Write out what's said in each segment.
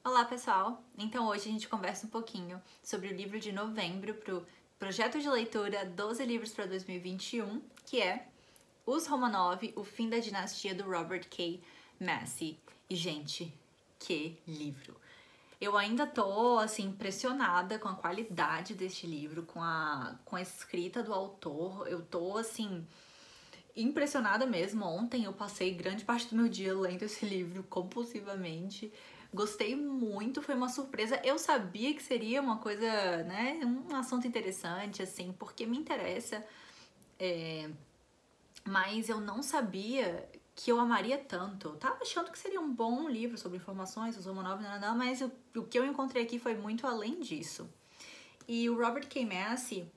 Olá, pessoal! Então hoje a gente conversa um pouquinho sobre o livro de novembro para o projeto de leitura 12 livros para 2021, que é Os Romanov, o fim da dinastia do Robert K. Massie. E, gente, que livro! Eu ainda tô, assim, impressionada com a qualidade deste livro, com a escrita do autor. Eu tô, assim, impressionada mesmo. Ontem eu passei grande parte do meu dia lendo esse livro compulsivamente. Gostei muito, foi uma surpresa. Eu sabia que seria uma coisa, né, um assunto interessante, assim, porque me interessa, mas eu não sabia que eu amaria tanto. Eu tava achando que seria um bom livro sobre informações, os Romanov, não, mas o que eu encontrei aqui foi muito além disso. E o Robert K. Massie,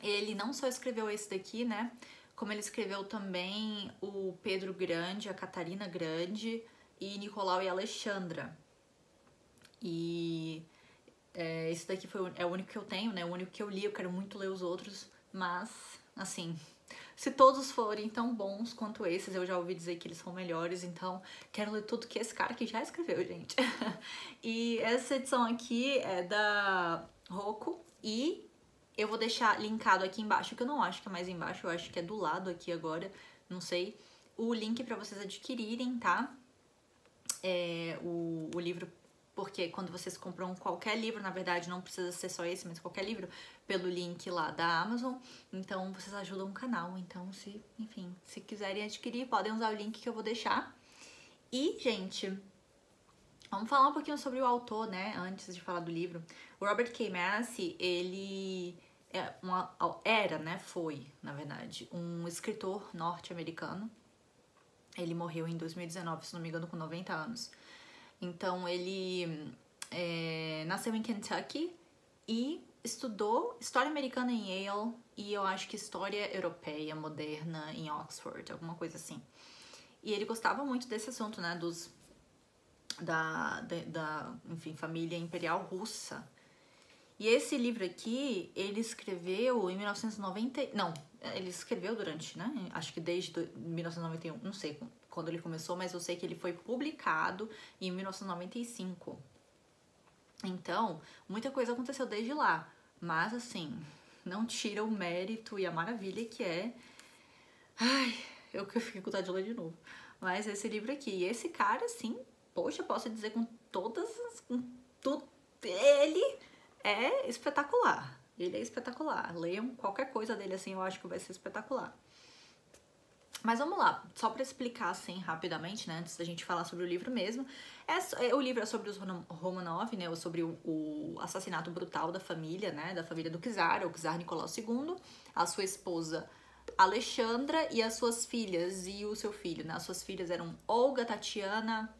ele não só escreveu esse daqui, né, como ele escreveu também o Pedro Grande, a Catarina Grande e Nicolau e Alexandra. E esse daqui é o único que eu tenho, né? O único que eu li. Eu quero muito ler os outros, mas, assim, se todos forem tão bons quanto esses, eu já ouvi dizer que eles são melhores, então quero ler tudo que esse cara aqui já escreveu, gente. E essa edição aqui é da Roku e eu vou deixar linkado aqui embaixo, que eu não acho que é mais embaixo, eu acho que é do lado aqui agora, não sei, o link pra vocês adquirirem, tá? O livro, porque quando vocês compram qualquer livro, na verdade não precisa ser só esse, mas qualquer livro, pelo link lá da Amazon, então vocês ajudam o canal. Então, enfim, se quiserem adquirir, podem usar o link que eu vou deixar. E, gente, vamos falar um pouquinho sobre o autor, né, antes de falar do livro. O Robert K. Massie, ele foi, na verdade, um escritor norte-americano. Ele morreu em 2019, se não me engano, com 90 anos. Então, ele nasceu em Kentucky e estudou História Americana em Yale e eu acho que História Europeia Moderna em Oxford, alguma coisa assim. E ele gostava muito desse assunto, né, enfim, família imperial russa. E esse livro aqui, ele escreveu em 1990... Não, ele escreveu durante, né? Acho que desde 1991, não sei quando ele começou, mas eu sei que ele foi publicado em 1995. Então, muita coisa aconteceu desde lá. Mas, assim, não tira o mérito e a maravilha que é... Ai, eu fiquei com vontade de ler de novo. Mas esse livro aqui, e esse cara, assim, poxa, posso dizer com todas as... Com tudo, ele é espetacular. Ele é espetacular. Leiam qualquer coisa dele, assim, eu acho que vai ser espetacular. Mas vamos lá, só pra explicar assim rapidamente, né, antes da gente falar sobre o livro mesmo. O livro é sobre os Romanov, né, sobre o assassinato brutal da família, né, da família do czar, o czar Nicolau II, a sua esposa Alexandra e as suas filhas e o seu filho, né. As suas filhas eram Olga, Tatiana,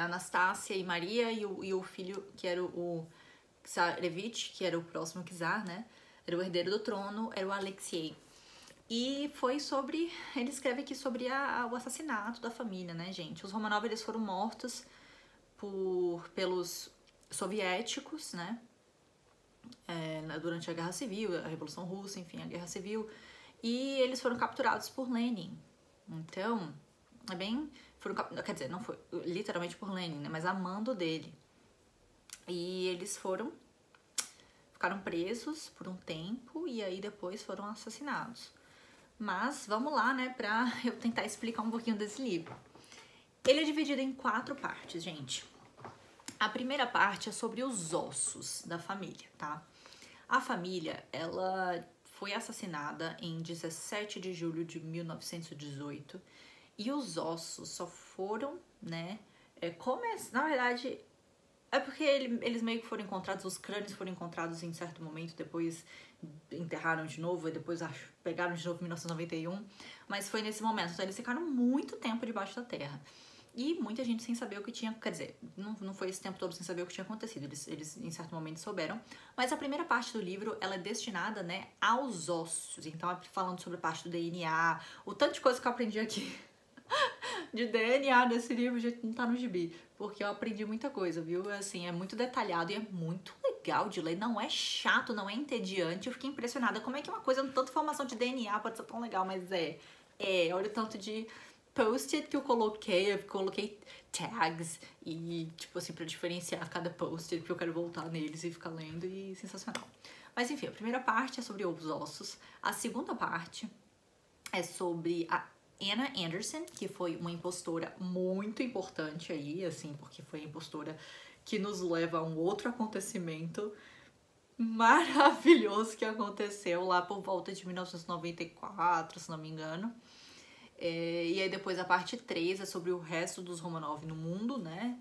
Anastácia e Maria, e o filho, que era o Tsarevich, que era o próximo czar, né, era o herdeiro do trono, era o Alexei. E foi sobre... Ele escreve aqui sobre o assassinato da família, né, gente? Os Romanov, eles foram mortos pelos soviéticos, né? Durante a Guerra Civil, a Revolução Russa, enfim, a Guerra Civil. E eles foram capturados por Lenin. Então, quer dizer, não foi literalmente por Lenin, né? Mas a mando dele. E eles ficaram presos por um tempo e aí depois foram assassinados. Mas vamos lá, né, pra eu tentar explicar um pouquinho desse livro. Ele é dividido em 4 partes, gente. A primeira parte é sobre os ossos da família, tá? A família, ela foi assassinada em 17 de julho de 1918 e os ossos só foram, né, na verdade... É porque eles meio que foram encontrados, os crânios foram encontrados em certo momento, depois enterraram de novo, e depois pegaram de novo em 1991, mas foi nesse momento, então eles ficaram muito tempo debaixo da terra. E muita gente sem saber o que tinha, quer dizer, não foi esse tempo todo sem saber o que tinha acontecido, eles em certo momento souberam, mas a primeira parte do livro, ela é destinada, né, aos ossos, então é falando sobre a parte do DNA, o tanto de coisa que eu aprendi aqui de DNA desse livro, gente, não tá no gibi, porque eu aprendi muita coisa, viu? Assim, é muito detalhado e é muito legal de ler, não é chato, não é entediante. Eu fiquei impressionada como é que uma coisa, tanta informação de DNA pode ser tão legal, mas olha o tanto de post-it que eu coloquei tags e, tipo assim, pra diferenciar cada post-it, porque eu quero voltar neles e ficar lendo, e sensacional. Mas enfim, a primeira parte é sobre os ossos, a segunda parte é sobre a Anna Anderson, que foi uma impostora muito importante aí, assim, porque foi a impostora que nos leva a um outro acontecimento maravilhoso que aconteceu lá por volta de 1994, se não me engano. E aí depois a parte 3 é sobre o resto dos Romanov no mundo, né?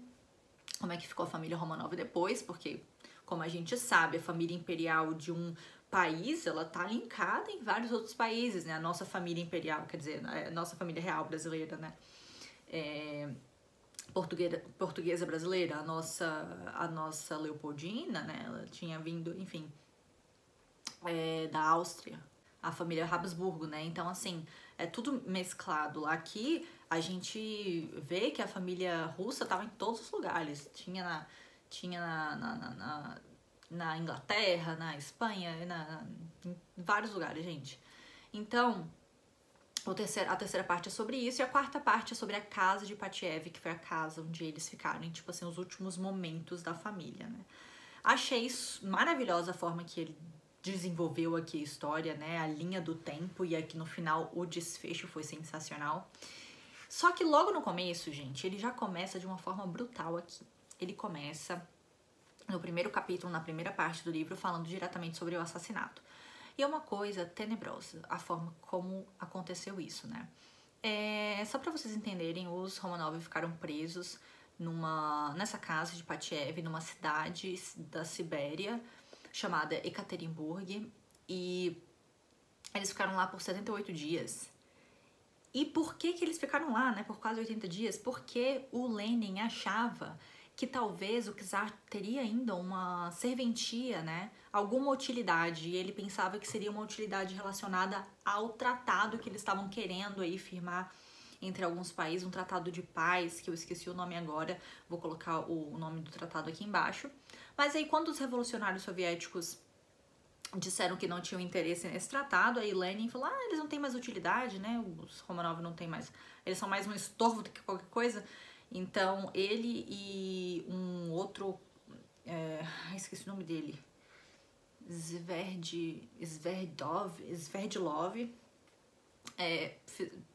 Como é que ficou a família Romanov depois, porque, como a gente sabe, a família imperial de um país, ela tá linkada em vários outros países, né? A nossa família imperial, quer dizer, a nossa família real brasileira, né? Portuguesa brasileira, a nossa Leopoldina, né? Ela tinha vindo, enfim, da Áustria, a família Habsburgo, né? Então, assim, é tudo mesclado. Aqui a gente vê que a família russa estava em todos os lugares. Tinha na Inglaterra, na Espanha, em vários lugares, gente. Então, a terceira parte é sobre isso, e a quarta parte é sobre a casa de Patiev, que foi a casa onde eles ficaram, tipo assim, os últimos momentos da família, né? Achei maravilhosa a forma que ele desenvolveu aqui a história, né? A linha do tempo, e aqui no final o desfecho foi sensacional. Só que logo no começo, gente, ele já começa de uma forma brutal aqui. Ele começa no primeiro capítulo, na primeira parte do livro, falando diretamente sobre o assassinato. E é uma coisa tenebrosa a forma como aconteceu isso, né? Só para vocês entenderem, os Romanov ficaram presos nessa casa de Patiev, numa cidade da Sibéria chamada Ekaterinburg, e eles ficaram lá por 78 dias. E por que eles ficaram lá, né, por quase 80 dias? Porque o Lenin achava que talvez o czar teria ainda uma serventia, né, alguma utilidade, e ele pensava que seria uma utilidade relacionada ao tratado que eles estavam querendo aí firmar entre alguns países, um tratado de paz, que eu esqueci o nome agora, vou colocar o nome do tratado aqui embaixo. Mas aí quando os revolucionários soviéticos disseram que não tinham interesse nesse tratado, aí Lenin falou, eles não têm mais utilidade, né, os Romanov não têm mais, eles são mais um estorvo do que qualquer coisa. Então ele e um outro, esqueci o nome dele, Sverdlov,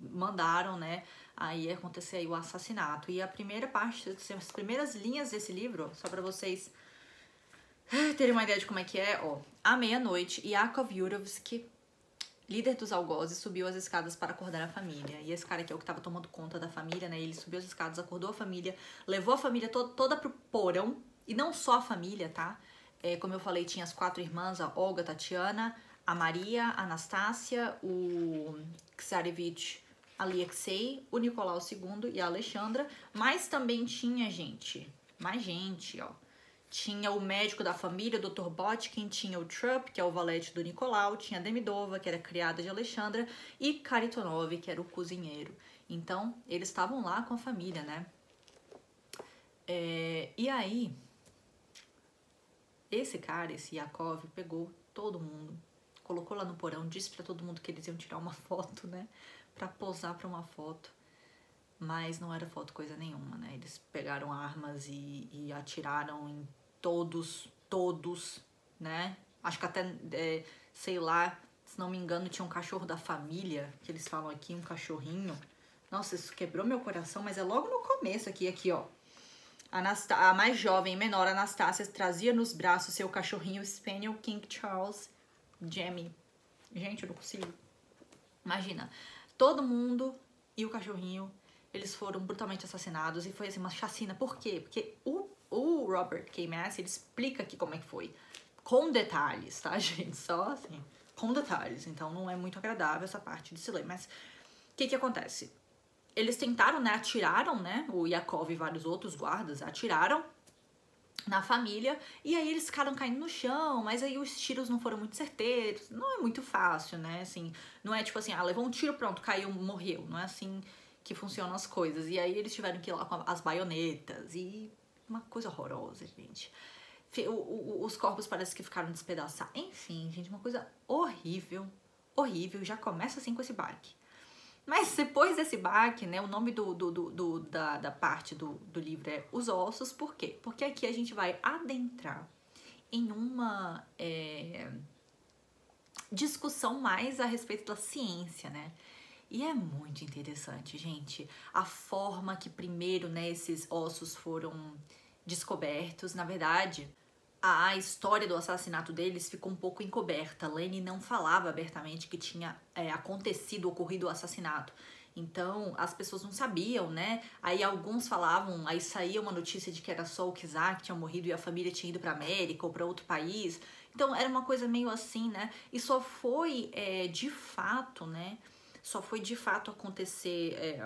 mandaram, né, aí acontecer aí o assassinato. E a primeira parte, as primeiras linhas desse livro, só pra vocês terem uma ideia de como é que é, ó. À meia-noite, Yakov Yurovsky, líder dos algozes, subiu as escadas para acordar a família. E esse cara aqui é o que estava tomando conta da família, né? Ele subiu as escadas, acordou a família, levou a família toda pro porão. E não só a família, tá? Como eu falei, tinha as 4 irmãs, a Olga, a Tatiana, a Maria, a Anastácia, o Tsarevich Alexei, o Nicolau II e a Alexandra. Mas também tinha mais gente, ó. Tinha o médico da família, o Dr. Botkin, tinha o Trupp, que é o valete do Nicolau, tinha a Demidova, que era criada de Alexandra, e Karitonov, que era o cozinheiro. Então, eles estavam lá com a família, né? E aí, esse cara, esse Yakov, pegou todo mundo, colocou lá no porão, disse pra todo mundo que eles iam tirar uma foto, né? Pra posar pra uma foto. Mas não era foto coisa nenhuma, né? Eles pegaram armas e atiraram em todos, né? Acho que até, sei lá, se não me engano, tinha um cachorro da família, que eles falam aqui, um cachorrinho. Nossa, isso quebrou meu coração, mas é logo no começo aqui, ó. A mais jovem, menor, Anastácia, trazia nos braços seu cachorrinho Spaniel King Charles Jamie. Gente, eu não consigo. Imagina, todo mundo e o cachorrinho, eles foram brutalmente assassinados, e foi assim uma chacina. Por quê? Porque o Robert K. Massey, ele explica aqui como é que foi, com detalhes, tá, gente? Só assim, com detalhes. Então não é muito agradável essa parte de se ler. Mas o que acontece? Eles tentaram, né, atiraram, né, o Yakov e vários outros guardas atiraram na família, e aí eles ficaram caindo no chão, mas aí os tiros não foram muito certeiros. Não é muito fácil, né, assim, não é tipo assim, levou um tiro, pronto, caiu, morreu. Não é assim que funcionam as coisas. E aí eles tiveram que ir lá com as baionetas, e uma coisa horrorosa, gente. Os corpos parece que ficaram despedaçados. Enfim, gente, uma coisa horrível, já começa assim com esse baque. Mas depois desse baque, né, o nome da parte do livro é Os Ossos, por quê? Porque aqui a gente vai adentrar em uma discussão mais a respeito da ciência, né? E é muito interessante, gente, a forma que primeiro, né, esses ossos foram descobertos. Na verdade, a história do assassinato deles ficou um pouco encoberta. Lenny não falava abertamente que tinha ocorrido o assassinato. Então, as pessoas não sabiam, né? Aí alguns falavam, aí saía uma notícia de que era só o Kizar que tinha morrido e a família tinha ido pra América ou pra outro país. Então, era uma coisa meio assim, né? E só foi, de fato, né? Só foi de fato acontecer,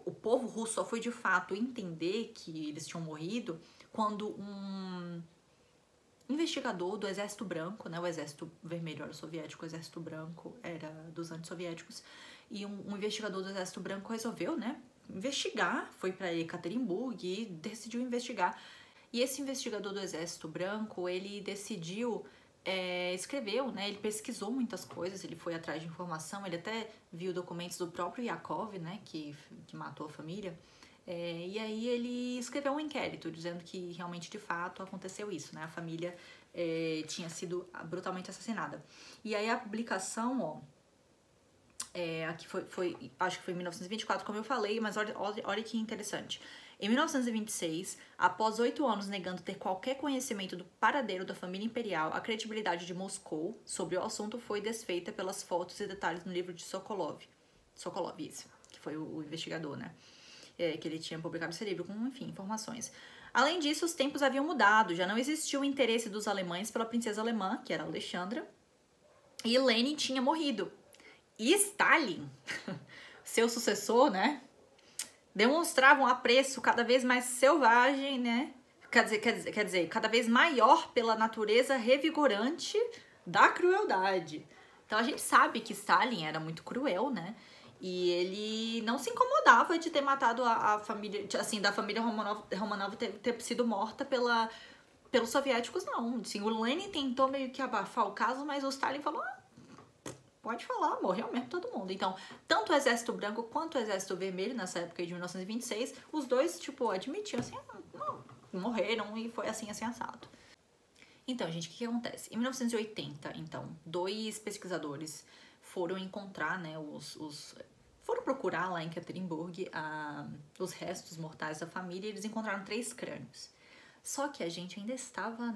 o povo russo só foi de fato entender que eles tinham morrido quando um investigador do Exército Branco, né, o Exército Vermelho era o soviético, o Exército Branco era dos antissoviéticos, e um investigador do Exército Branco resolveu, né, investigar, foi para Ekaterimburgo e decidiu investigar. E esse investigador do Exército Branco, ele decidiu, escreveu, né, ele pesquisou muitas coisas, ele foi atrás de informação, ele até viu documentos do próprio Yakov, né, que matou a família. E aí ele escreveu um inquérito dizendo que realmente, de fato, aconteceu isso, né? A família tinha sido brutalmente assassinada. E aí a publicação, ó, aqui acho que foi em 1924, como eu falei, mas olha que interessante. Em 1926, após 8 anos negando ter qualquer conhecimento do paradeiro da família imperial, a credibilidade de Moscou sobre o assunto foi desfeita pelas fotos e detalhes no livro de Sokolov, isso, que foi o investigador, né? Que ele tinha publicado esse livro com, enfim, informações. Além disso, os tempos haviam mudado, já não existia o interesse dos alemães pela princesa alemã, que era Alexandra, e Lenin tinha morrido. E Stalin, seu sucessor, né, demonstrava um apreço cada vez mais selvagem, né, quer dizer, cada vez maior pela natureza revigorante da crueldade. Então a gente sabe que Stalin era muito cruel, né, e ele não se incomodava de ter matado a família, assim, da família Romanov ter sido morta pelos soviéticos, não. Assim, o Lenin tentou meio que abafar o caso, mas o Stalin falou, pode falar, morreu mesmo todo mundo. Então, tanto o Exército Branco quanto o Exército Vermelho, nessa época de 1926, os dois, tipo, admitiam assim, não, morreram e foi assim, assado. Então, gente, o que acontece? Em 1980, então, 2 pesquisadores foram encontrar, né, foram procurar lá em Ekaterimburgo os restos mortais da família e eles encontraram 3 crânios. Só que a gente ainda estava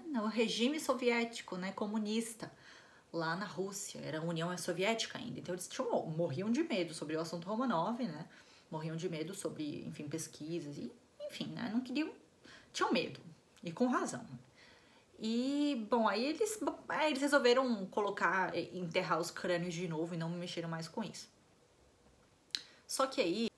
no regime soviético, né, comunista, lá na Rússia, era a União Soviética ainda. Então eles morriam de medo sobre o assunto Romanov, né, morriam de medo sobre, enfim, pesquisas e, enfim, né, não queriam, tinham medo, e com razão. E, bom, aí eles resolveram enterrar os crânios de novo e não mexeram mais com isso. Só que aí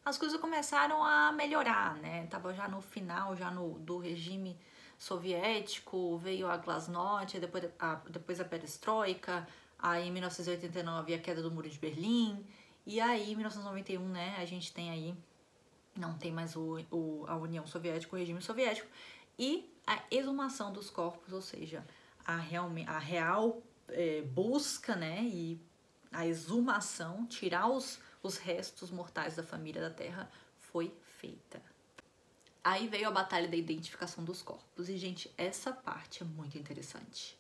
as coisas começaram a melhorar, né? Tava já no final do regime soviético, veio a glasnost, depois a perestroika, aí em 1989 a queda do Muro de Berlim, e aí em 1991, né, a gente tem aí, não tem mais a União Soviética, o regime soviético, e a exumação dos corpos, ou seja, a real busca, né, e a exumação, tirar os restos mortais da família da Terra foi feita. Aí veio a batalha da identificação dos corpos. E, gente, essa parte é muito interessante.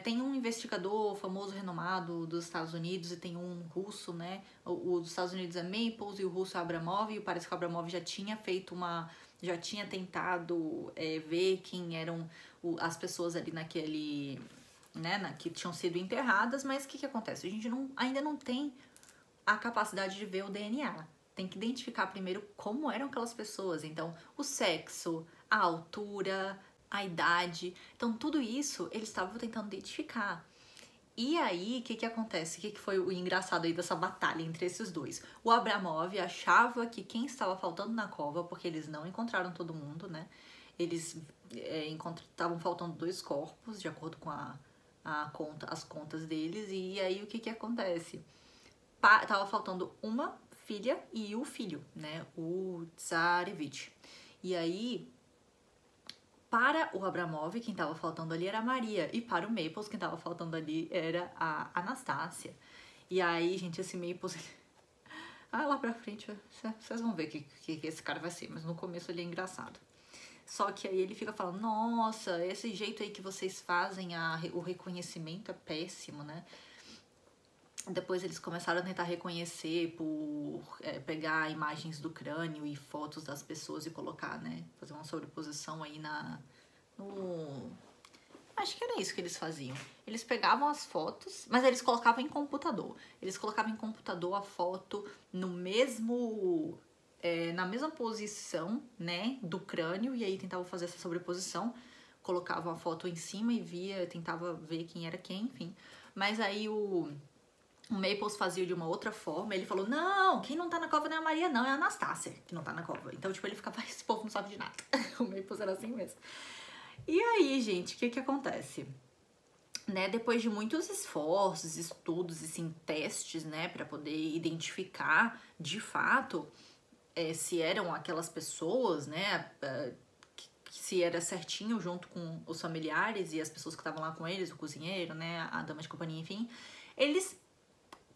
Tem um investigador famoso, renomado dos Estados Unidos e tem um russo, né? O dos Estados Unidos é Maples e o russo é Abramov. E parece que o Abramov já tinha tentado ver quem eram as pessoas ali naquele, né? Que tinham sido enterradas. Mas o que acontece? A gente ainda não tem a capacidade de ver o DNA. Tem que identificar primeiro como eram aquelas pessoas. Então, o sexo, a altura, a idade. Então, tudo isso eles estavam tentando identificar. E aí, o que acontece? O que foi o engraçado aí dessa batalha entre esses dois? O Abramov achava que quem estava faltando na cova, porque eles não encontraram todo mundo, né? Eles estavam faltando 2 corpos, de acordo com as contas deles. E aí, o que acontece? Tava faltando uma filha e o filho, né, o Tsarevich. E aí, para o Abramov, quem tava faltando ali era a Maria, e para o Maples, quem tava faltando ali era a Anastácia. E aí, gente, esse Maples... lá pra frente, vocês vão ver que esse cara vai ser. Mas no começo ele é engraçado. Só que aí ele fica falando, nossa, esse jeito aí que vocês fazem o reconhecimento é péssimo, né? Depois eles começaram a tentar reconhecer por pegar imagens do crânio e fotos das pessoas e colocar, né? Fazer uma sobreposição aí no... Acho que era isso que eles faziam. Eles pegavam as fotos, mas eles colocavam em computador. Eles colocavam em computador a foto no mesmo... na mesma posição, né, do crânio, e aí tentavam fazer essa sobreposição, colocavam a foto em cima e tentava ver quem era quem, enfim. Mas aí o Maples fazia de uma outra forma, ele falou, não, quem não tá na cova não é a Maria, não, é a Anastácia que não tá na cova. Então, tipo, ele ficava, esse povo não sabe de nada. O Maples era assim mesmo. E aí, gente, o que acontece? Né, depois de muitos esforços, estudos e, assim, testes, né, pra poder identificar, de fato... se eram aquelas pessoas, né, se era certinho junto com os familiares e as pessoas que estavam lá com eles, o cozinheiro, né, a dama de companhia, enfim, eles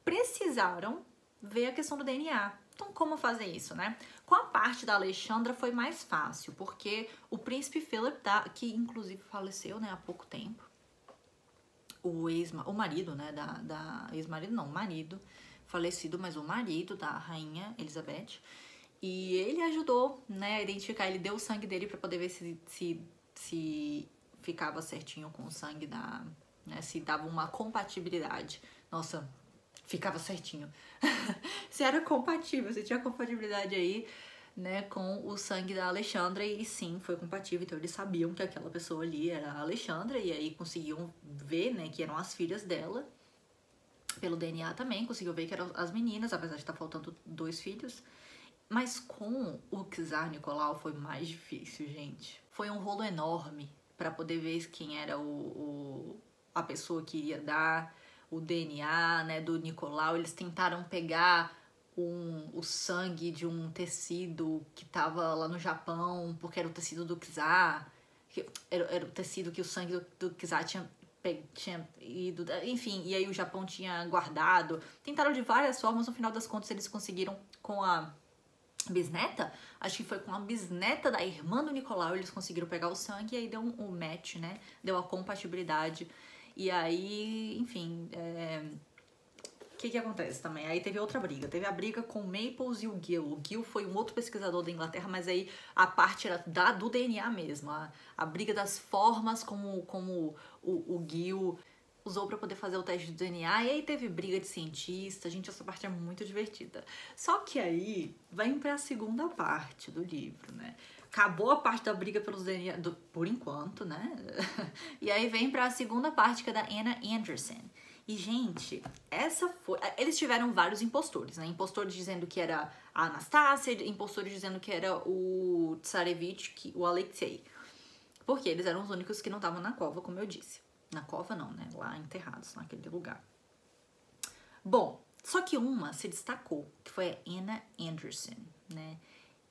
precisaram ver a questão do DNA. Então, como fazer isso, né? Com a parte da Alexandra foi mais fácil, porque o príncipe Philip, que inclusive faleceu, né, há pouco tempo, o marido, né, ex-marido não, o marido falecido, mas o marido da rainha Elizabeth. E ele ajudou, né, a identificar, ele deu o sangue dele pra poder ver se ficava certinho com o sangue né, se dava uma compatibilidade. Nossa, ficava certinho. Se era compatível, se tinha compatibilidade aí, né, com o sangue da Alexandra, e sim, foi compatível, então eles sabiam que aquela pessoa ali era a Alexandra, e aí conseguiam ver, né, que eram as filhas dela. Pelo DNA também, conseguiu ver que eram as meninas, apesar de estar faltando 2 filhos. Mas com o Czar Nicolau foi mais difícil, gente. Foi um rolo enorme para poder ver quem era a pessoa que iria dar o DNA, né, do Nicolau. Eles tentaram pegar o sangue de um tecido que tava lá no Japão, porque era o tecido do Czar. Era o tecido que o sangue do Czar tinha ido, enfim, e aí o Japão tinha guardado. Tentaram de várias formas, no final das contas eles conseguiram com a bisneta, acho que foi com a bisneta da irmã do Nicolau, eles conseguiram pegar o sangue e aí deu um match, né? Deu a compatibilidade. E aí, enfim, o que acontece também? Aí teve outra briga. Teve a briga com o Maples e o Gill. O Gill foi um outro pesquisador da Inglaterra, mas aí a parte era do DNA mesmo. A briga das formas como o Gill usou para poder fazer o teste de DNA, e aí teve briga de cientista, gente, essa parte é muito divertida. Só que aí, vem pra segunda parte do livro, né? Acabou a parte da briga pelos DNA, por enquanto, né? E aí vem pra segunda parte, que é da Anna Anderson. E, gente, eles tiveram vários impostores, né? Impostores dizendo que era a Anastácia, impostores dizendo que era o Tsarevich, o Alexei. Porque eles eram os únicos que não estavam na cova, como eu disse. Na cova não, né? Lá enterrados, naquele lugar. Bom, só que uma se destacou, que foi a Anna Anderson, né?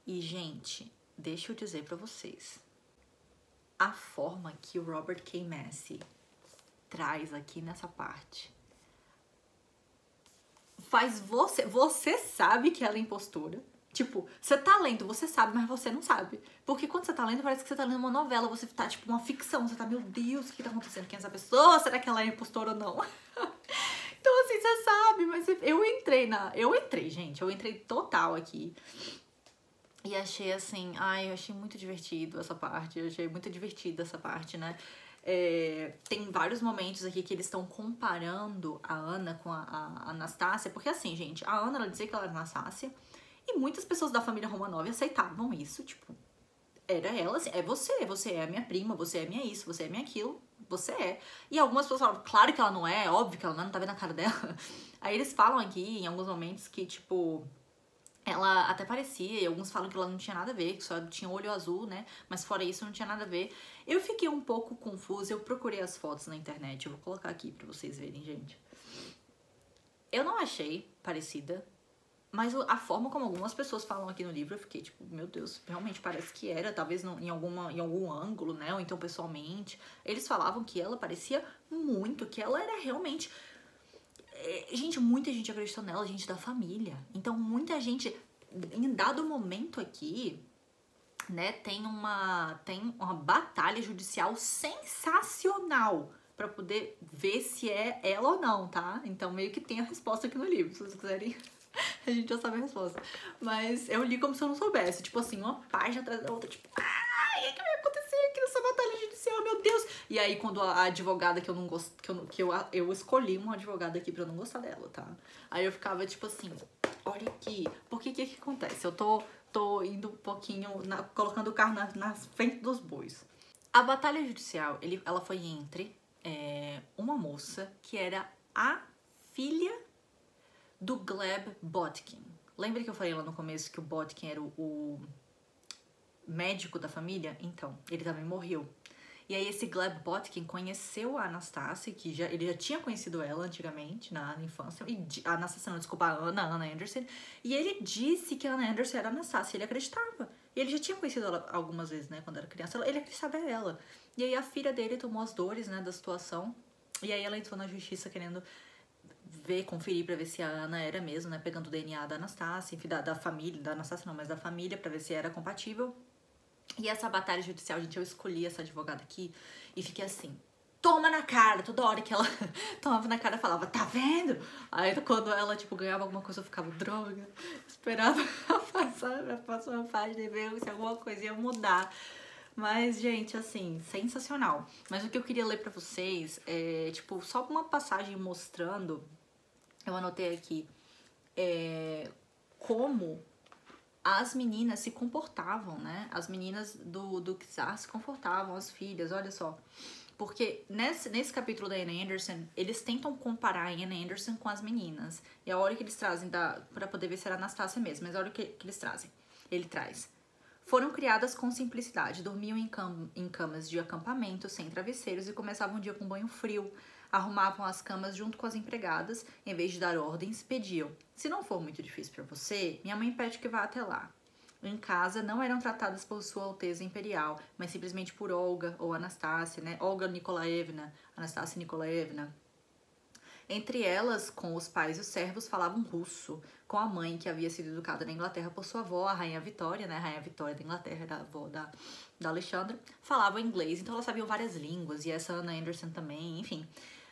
E, gente, deixa eu dizer pra vocês. A forma que o Robert K. Massey traz aqui nessa parte faz você sabe que ela é impostora. Tipo, você tá lendo, você sabe, mas você não sabe. Porque quando você tá lendo, parece que você tá lendo uma novela, você tá, tipo, uma ficção. Você tá, meu Deus, o que tá acontecendo? Quem é essa pessoa? Será que ela é impostora ou não? Então, assim, você sabe, mas eu entrei, gente. Eu entrei total aqui. E achei, assim, eu achei muito divertido essa parte. Eu achei muito divertida essa parte, né? Tem vários momentos aqui que eles estão comparando a Ana com a Anastácia. Porque, assim, gente, a Ana, ela dizia que ela era Anastácia. E muitas pessoas da família Romanov aceitavam isso, tipo, era ela, assim, você é a minha prima, você é minha isso, você é minha aquilo, você é. E algumas pessoas falam, claro que ela não é, óbvio que ela não tá vendo a cara dela. Aí eles falam aqui, em alguns momentos, que, tipo, ela até parecia, e alguns falam que ela não tinha nada a ver, que só tinha olho azul, né, mas fora isso não tinha nada a ver. Eu fiquei um pouco confusa, eu procurei as fotos na internet, eu vou colocar aqui pra vocês verem, gente. Eu não achei parecida. Mas a forma como algumas pessoas falam aqui no livro, eu fiquei tipo, meu Deus, realmente parece que era, talvez em algum ângulo, né, ou então pessoalmente. Eles falavam que ela parecia muito, que ela era realmente... Gente, muita gente acreditou nela, gente da família. Então, muita gente, em dado momento aqui, né, tem uma batalha judicial sensacional pra poder ver se é ela ou não, tá? Então, meio que tem a resposta aqui no livro, se vocês quiserem. A gente já sabe a resposta. Mas eu li como se eu não soubesse. Tipo assim, uma página atrás da outra, tipo, ai, o que vai acontecer aqui nessa batalha judicial, meu Deus? E aí, quando a advogada que eu não gosto, eu escolhi uma advogada aqui pra eu não gostar dela, tá? Aí eu ficava tipo assim, olha aqui, porque que acontece? Eu tô indo um pouquinho, colocando o carro na frente dos bois. A batalha judicial, ela foi entre uma moça que era a filha do Gleb Botkin. Lembra que eu falei lá no começo que o Botkin era o médico da família? Então, ele também morreu. E aí esse Gleb Botkin conheceu a Anastasia, que ele já tinha conhecido ela antigamente, na infância. E a Anastasia, não, desculpa, a Anna Anderson. E ele disse que a Anna Anderson era a Anastasia, ele acreditava. E ele já tinha conhecido ela algumas vezes, né, quando era criança. Ele acreditava ela. E aí a filha dele tomou as dores, né, da situação. E aí ela entrou na justiça querendo conferir pra ver se a Ana era mesmo, né, pegando o DNA da Anastasia, enfim, da família, da Anastasia não, mas da família, pra ver se era compatível. E essa batalha judicial, gente, eu escolhi essa advogada aqui e fiquei assim, toma na cara, toda hora que ela tomava na cara, falava, tá vendo? Aí quando ela, tipo, ganhava alguma coisa, eu ficava, droga, esperava passar pra próxima página e ver se alguma coisa ia mudar. Mas, gente, assim, sensacional. Mas o que eu queria ler pra vocês é, tipo, só uma passagem mostrando, eu anotei aqui, como as meninas se comportavam, né? As meninas do Czar se comportavam, as filhas, olha só. Porque nesse capítulo da Anna Anderson, eles tentam comparar a Anna Anderson com as meninas. E a hora que eles trazem, pra poder ver se era a Anastasia mesmo, mas a hora que eles trazem, ele traz. Foram criadas com simplicidade, dormiam em camas de acampamento, sem travesseiros, e começavam o dia com banho frio. Arrumavam as camas junto com as empregadas, em vez de dar ordens, pediam. Se não for muito difícil para você, minha mãe pede que vá até lá. Em casa, não eram tratadas por Sua Alteza Imperial, mas simplesmente por Olga ou Anastácia, né? Olga Nikolaevna, Anastácia Nikolaevna. Entre elas, com os pais e os servos, falavam russo, com a mãe, que havia sido educada na Inglaterra por sua avó, a Rainha Vitória, né? A Rainha Vitória da Inglaterra, da avó da Alexandra, falava inglês, então elas sabiam várias línguas, e essa Anna Anderson também, enfim.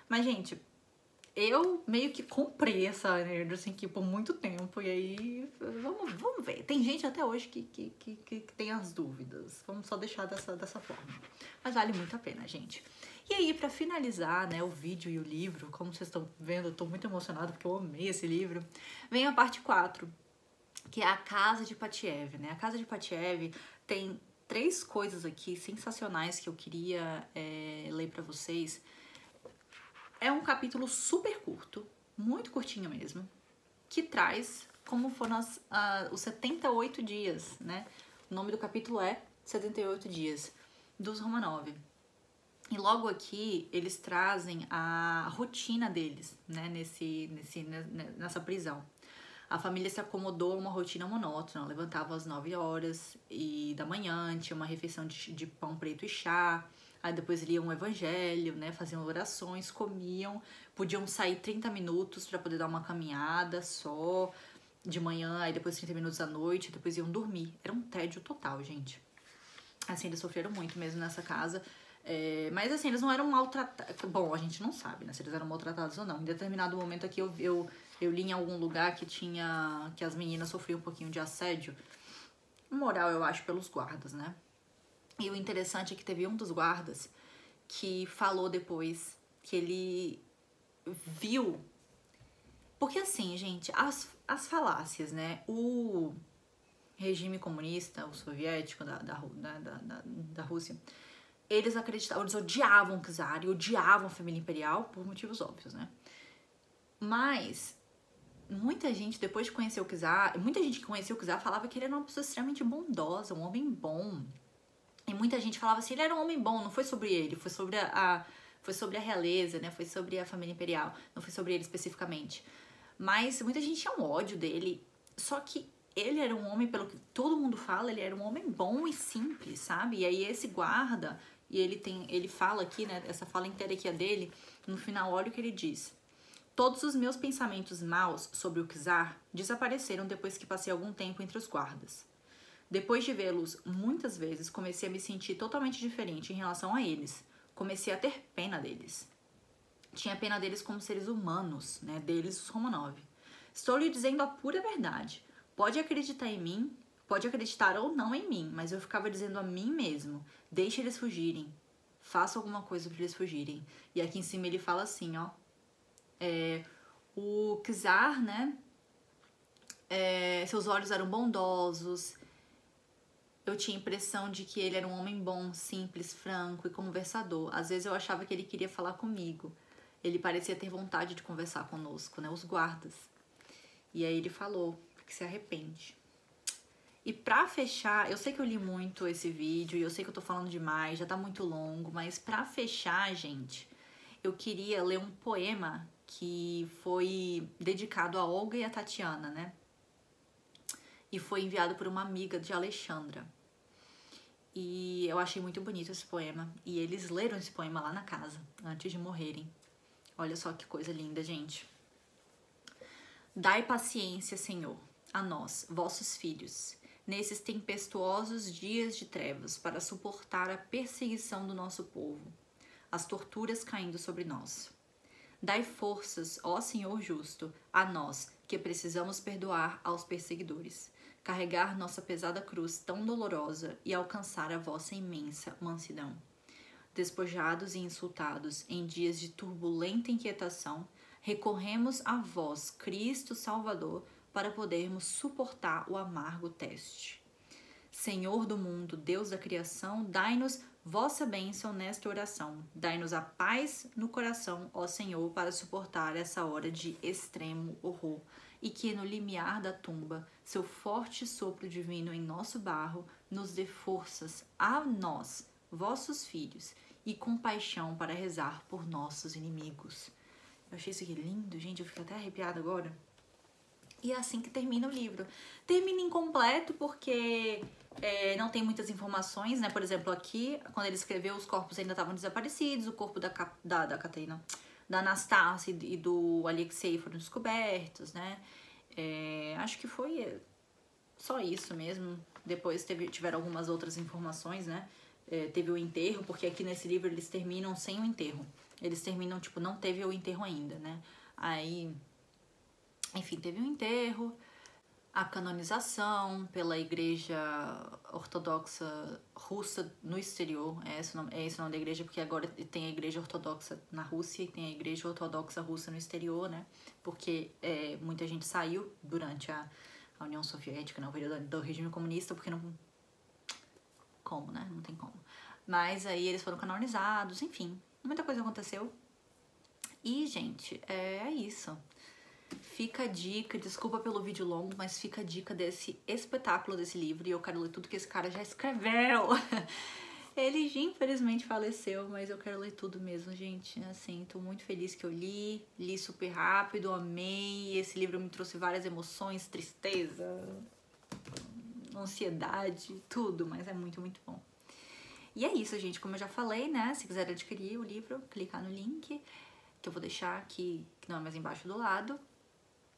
Mas, gente, eu meio que comprei essa Anna Anderson aqui por muito tempo, e aí, vamos ver. Tem gente até hoje que tem as dúvidas, vamos só deixar dessa forma. Mas vale muito a pena, gente. E aí, pra finalizar, né, o vídeo e o livro, como vocês estão vendo, eu tô muito emocionada porque eu amei esse livro, vem a parte 4, que é a Casa de Patiev, né? A Casa de Patiev tem 3 coisas aqui sensacionais que eu queria ler pra vocês. É um capítulo super curto, muito curtinho mesmo, que traz como foram os 78 dias, né? O nome do capítulo é 78 dias, dos Romanov. E logo aqui, eles trazem a rotina deles, né, nessa prisão. A família se acomodou a uma rotina monótona, levantava às 9 horas da manhã, tinha uma refeição de pão preto e chá, aí depois liam o evangelho, né, faziam orações, comiam, podiam sair 30 minutos para poder dar uma caminhada só de manhã, aí depois 30 minutos à noite, depois iam dormir. Era um tédio total, gente. Assim, eles sofreram muito mesmo nessa casa. Mas assim, eles não eram maltratados. Bom, a gente não sabe, né, se eles eram maltratados ou não. Em determinado momento aqui eu li em algum lugar que as meninas sofriam um pouquinho de assédio moral, eu acho, pelos guardas, né? E o interessante é que teve um dos guardas que falou depois que ele viu. Porque assim, gente, as falácias, né? O regime comunista, o soviético da Rússia, eles acreditavam, eles odiavam o czar e odiavam a família imperial por motivos óbvios, né? Mas muita gente, depois de conhecer o czar, muita gente que conheceu o czar falava que ele era uma pessoa extremamente bondosa, um homem bom. E muita gente falava assim, ele era um homem bom, não foi sobre ele, foi sobre a realeza, né? Foi sobre a família imperial, não foi sobre ele especificamente. Mas muita gente tinha um ódio dele, só que ele era um homem, pelo que todo mundo fala, ele era um homem bom e simples, sabe? E aí esse guarda, e ele fala aqui, né, essa fala inteira aqui é dele, no final, olha o que ele diz. Todos os meus pensamentos maus sobre o czar desapareceram depois que passei algum tempo entre os guardas. Depois de vê-los muitas vezes, comecei a me sentir totalmente diferente em relação a eles. Comecei a ter pena deles. Tinha pena deles como seres humanos, né? Deles, os Romanov. Estou lhe dizendo a pura verdade. Pode acreditar em mim, pode acreditar ou não em mim, mas eu ficava dizendo a mim mesmo, deixe eles fugirem. Faça alguma coisa para eles fugirem. E aqui em cima ele fala assim, ó. O czar, né? Seus olhos eram bondosos. Eu tinha a impressão de que ele era um homem bom, simples, franco e conversador. Às vezes eu achava que ele queria falar comigo. Ele parecia ter vontade de conversar conosco, né? Os guardas. E aí ele falou que se arrepende. E pra fechar, eu sei que eu li muito esse vídeo e eu sei que eu tô falando demais, já tá muito longo, mas pra fechar, gente, eu queria ler um poema que foi dedicado a Olga e a Tatiana, né? E foi enviado por uma amiga de Alexandra. E eu achei muito bonito esse poema. E eles leram esse poema lá na casa, antes de morrerem. Olha só que coisa linda, gente. Dai paciência, Senhor, a nós, vossos filhos, nesses tempestuosos dias de trevas, para suportar a perseguição do nosso povo, as torturas caindo sobre nós. Dai forças, ó Senhor justo, a nós, que precisamos perdoar aos perseguidores, carregar nossa pesada cruz tão dolorosa e alcançar a vossa imensa mansidão. Despojados e insultados em dias de turbulenta inquietação, recorremos a vós, Cristo Salvador, para podermos suportar o amargo teste. Senhor do mundo, Deus da criação, dai-nos vossa bênção nesta oração. Dai-nos a paz no coração, ó Senhor, para suportar essa hora de extremo horror. E que no limiar da tumba, seu forte sopro divino em nosso barro, nos dê forças a nós, vossos filhos, e compaixão para rezar por nossos inimigos. Eu achei isso aqui lindo, gente, eu fico até arrepiada agora. E é assim que termina o livro. Termina incompleto porque não tem muitas informações, né? Por exemplo, aqui, quando ele escreveu, os corpos ainda estavam desaparecidos, o corpo da Catarina, da Anastasia e do Alexei foram descobertos, né? Acho que foi só isso mesmo. Depois tiveram algumas outras informações, né? Teve o enterro, porque aqui nesse livro eles terminam sem o enterro. Eles terminam, tipo, não teve o enterro ainda, né? Aí, enfim, teve o enterro, a canonização pela Igreja Ortodoxa Russa no exterior. É esse o nome da igreja, porque agora tem a Igreja Ortodoxa na Rússia e tem a Igreja Ortodoxa Russa no exterior, né? Porque muita gente saiu durante a União Soviética, né? O período do regime comunista, porque não... Como, né? Não tem como. Mas aí eles foram canonizados, enfim. Muita coisa aconteceu. E, gente, é isso. Fica a dica, desculpa pelo vídeo longo, mas fica a dica desse espetáculo desse livro. E eu quero ler tudo que esse cara já escreveu. Ele, infelizmente, faleceu, mas eu quero ler tudo mesmo, gente. Assim, tô muito feliz que eu li super rápido, amei. Esse livro me trouxe várias emoções, tristeza, ansiedade, tudo, mas é muito, muito bom. E é isso, gente, como eu já falei, né, se quiser adquirir o livro, clicar no link, que eu vou deixar aqui, que não é mais embaixo do lado.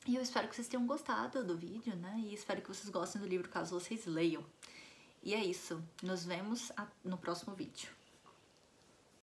E eu espero que vocês tenham gostado do vídeo, né, e espero que vocês gostem do livro caso vocês leiam. E é isso, nos vemos no próximo vídeo.